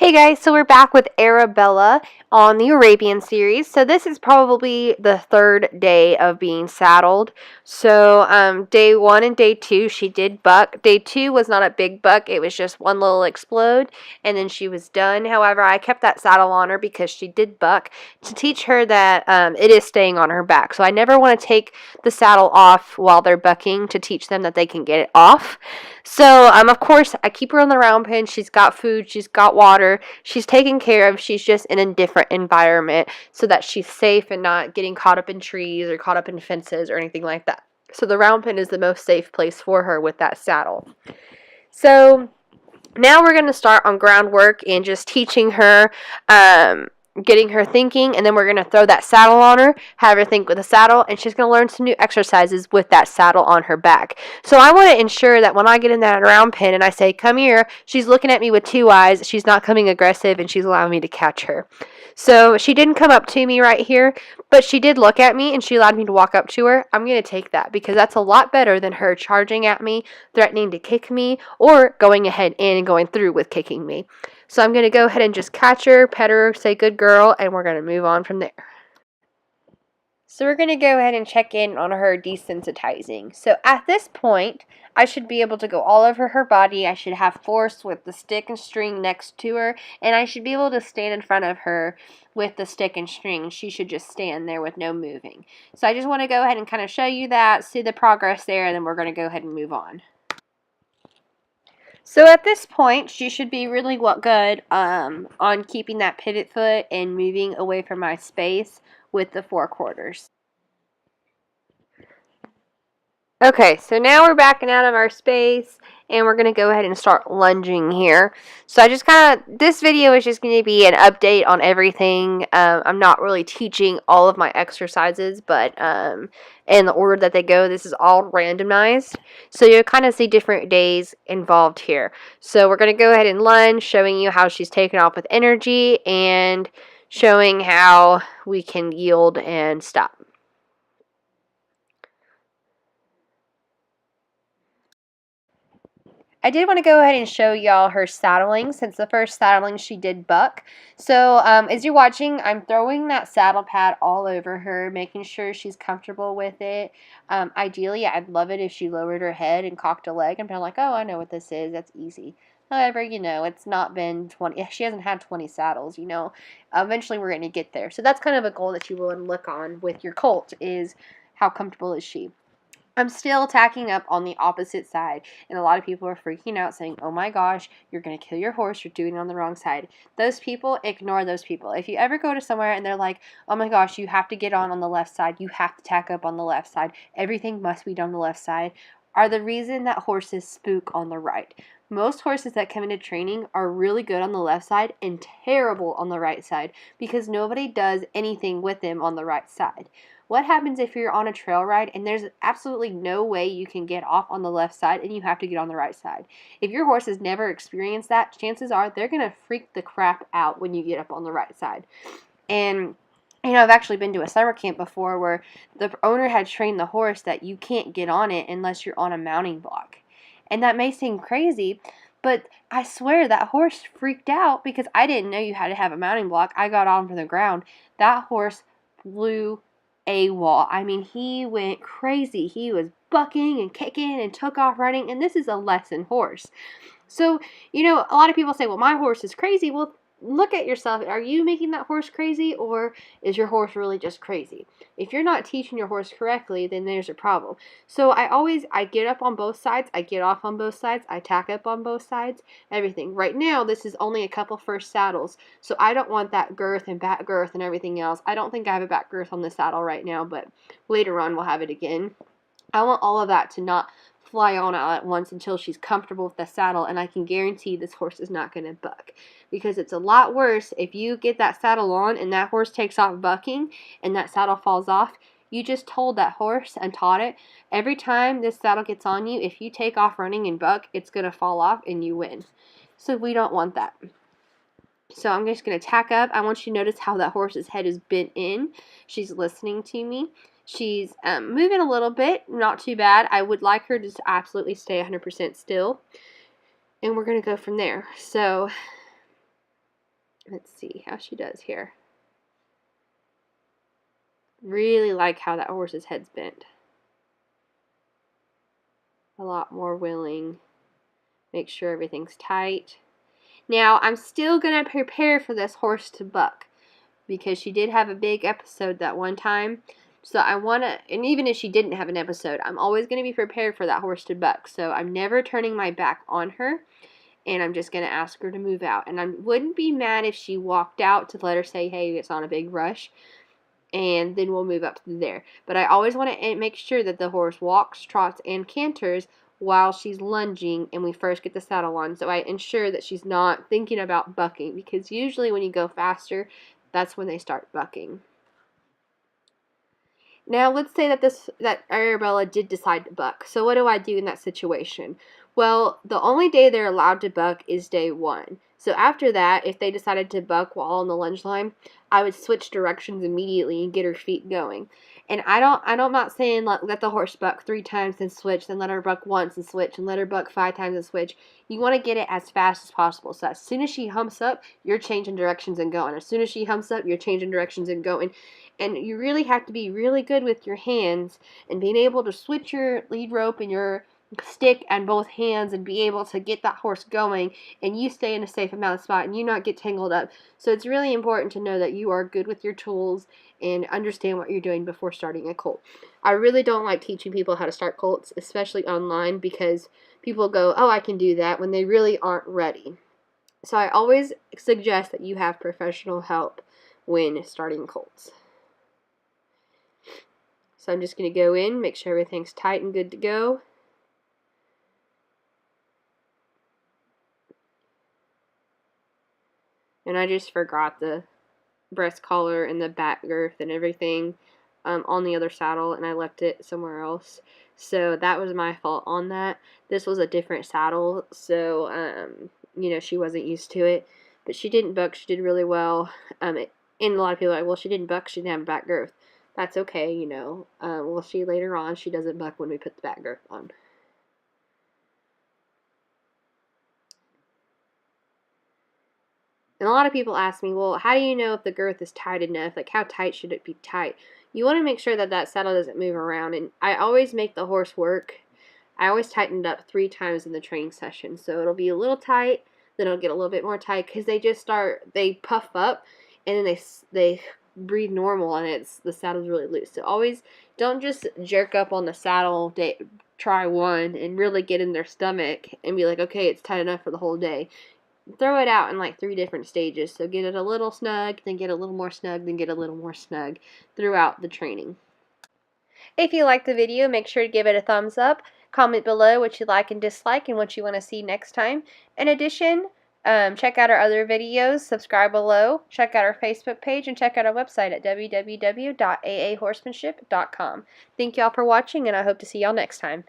Hey guys, so we're back with Arabella on the Arabian series. So this is probably the third day of being saddled. So day 1 and day 2 she did buck. Day 2 was not a big buck, it was just one little explode and then she was done. However, I kept that saddle on her because she did buck to teach her that it is staying on her back. So I never want to take the saddle off while they're bucking to teach them that they can get it off. So of course I keep her on the round pen. She's got food, she's got water. She's taken care of. She's just in a different environment so that she's safe and not getting caught up in trees or caught up in fences or anything like that. So the round pen is the most safe place for her with that saddle. So now we're going to start on groundwork and just teaching her, getting her thinking, and then we're going to throw that saddle on her, have her think with a saddle, and she's going to learn some new exercises with that saddle on her back. So I want to ensure that when I get in that round pen and I say, come here, she's looking at me with 2 eyes, she's not coming aggressive, and she's allowing me to catch her. So she didn't come up to me right here, but she did look at me and she allowed me to walk up to her. I'm going to take that because that's a lot better than her charging at me, threatening to kick me, or going ahead and going through with kicking me. So I'm going to go ahead and just catch her, pet her, say good girl, and we're going to move on from there. So we're going to go ahead and check in on her desensitizing. So at this point, I should be able to go all over her body. I should have force with the stick and string next to her, and I should be able to stand in front of her with the stick and string. She should just stand there with no moving. So I just want to go ahead and kind of show you that, see the progress there, and then we're going to go ahead and move on. So at this point, she should be really good on keeping that pivot foot and moving away from my space with the 4/4. Okay, so now we're backing out of our space and we're going to go ahead and start lunging here. So I just this video is just going to be an update on everything. I'm not really teaching all of my exercises, but in the order that they go, this is all randomized. So you'll kind of see different days involved here. So we're going to go ahead and lunge, showing you how she's taken off with energy and showing how we can yield and stop. I did want to go ahead and show y'all her saddling, since the first saddling she did buck. So as you're watching, I'm throwing that saddle pad all over her, making sure she's comfortable with it. Ideally, I'd love it if she lowered her head and cocked a leg and been like, oh, I know what this is, that's easy. However, you know, it's not been 20, she hasn't had 20 saddles, you know. Eventually we're going to get there. So that's kind of a goal that you will look on with your colt, is how comfortable is she. I'm still tacking up on the opposite side, and a lot of people are freaking out saying, oh my gosh, you're going to kill your horse, you're doing it on the wrong side. Those people, ignore those people. If you ever go to somewhere and they're like, oh my gosh, you have to get on the left side, you have to tack up on the left side, everything must be done on the left side, are the reason that horses spook on the right. Most horses that come into training are really good on the left side and terrible on the right side because nobody does anything with them on the right side. What happens if you're on a trail ride and there's absolutely no way you can get off on the left side and you have to get on the right side? If your horse has never experienced that, chances are they're going to freak the crap out when you get up on the right side. And you know, I've actually been to a summer camp before where the owner had trained the horse that you can't get on it unless you're on a mounting block. And that may seem crazy, but I swear that horse freaked out because I didn't know you had to have a mounting block. I got on from the ground. That horse flew AWOL. I mean, he went crazy. He was bucking and kicking and took off running, and this is a lesson horse. So, you know, a lot of people say, well, my horse is crazy. Well, look at yourself. Are you making that horse crazy, or is your horse really just crazy? If you're not teaching your horse correctly, then there's a problem. So I get up on both sides, I get off on both sides, I tack up on both sides, everything. Right now, this is only a couple first saddles, so I don't want that girth and back girth and everything else. I don't think I have a back girth on the saddle right now, but later on we'll have it again. I want all of that to not fly on all at once until she's comfortable with the saddle, and I can guarantee this horse is not going to buck, because it's a lot worse if you get that saddle on and that horse takes off bucking and that saddle falls off. You just told that horse and taught it, every time this saddle gets on you, if you take off running and buck, it's going to fall off and you win. So we don't want that. So I'm just going to tack up. I want you to notice how that horse's head is bent in. She's listening to me. She's moving a little bit, not too bad. I would like her to just absolutely stay 100% still. And we're going to go from there. So Let's see how she does here. Really like how that horse's head's bent. A lot more willing. Make sure everything's tight. Now, I'm still going to prepare for this horse to buck because she did have a big episode that one time. So I want to, and even if she didn't have an episode, I'm always going to be prepared for that horse to buck. So I'm never turning my back on her, and I'm just going to ask her to move out. And I wouldn't be mad if she walked out to let her say, hey, it's on a big rush, and then we'll move up to there. But I always want to make sure that the horse walks, trots, and canters while she's lunging and we first get the saddle on. So I ensure that she's not thinking about bucking, because usually when you go faster, that's when they start bucking. Now let's say that Arabella did decide to buck. So what do I do in that situation? Well, the only day they're allowed to buck is day 1. So after that, if they decided to buck while on the lunge line, I would switch directions immediately and get her feet going. And I'm not saying let the horse buck 3 times and switch, then let her buck once and switch, and let her buck 5 times and switch. You want to get it as fast as possible. So as soon as she humps up, you're changing directions and going. As soon as she humps up, you're changing directions and going. And you really have to be really good with your hands and being able to switch your lead rope and your stick and both hands and be able to get that horse going, and you stay in a safe amount of spot and you not get tangled up. So it's really important to know that you are good with your tools and understand what you're doing before starting a colt. I really don't like teaching people how to start colts, especially online, because people go, oh, I can do that, when they really aren't ready. So I always suggest that you have professional help when starting colts. So I'm just going to go in, make sure everything's tight and good to go. And I just forgot the breast collar and the back girth and everything on the other saddle, and I left it somewhere else. So that was my fault on that. This was a different saddle, so you know, she wasn't used to it. But she didn't buck. She did really well. And a lot of people are like, well, she didn't buck. She didn't have a back girth. That's okay, you know. We'll see later on. She doesn't buck when we put the back girth on. And a lot of people ask me, well, how do you know if the girth is tight enough? Like, how tight should it be tight? You want to make sure that that saddle doesn't move around. And I always make the horse work. I always tighten it up 3 times in the training session. So it'll be a little tight, then it'll get a little bit more tight, because they puff up, and then they breathe normal, and the saddle's really loose. So always don't just jerk up on the saddle, try one, and really get in their stomach and be like, okay, it's tight enough for the whole day. Throw it out in like 3 different stages. So get it a little snug, then get a little more snug, then get a little more snug throughout the training. If you liked the video, make sure to give it a thumbs up. Comment below what you like and dislike and what you want to see next time. In addition, check out our other videos, subscribe below, check out our Facebook page, and check out our website at www.aahorsemanship.com. Thank y'all for watching, and I hope to see y'all next time.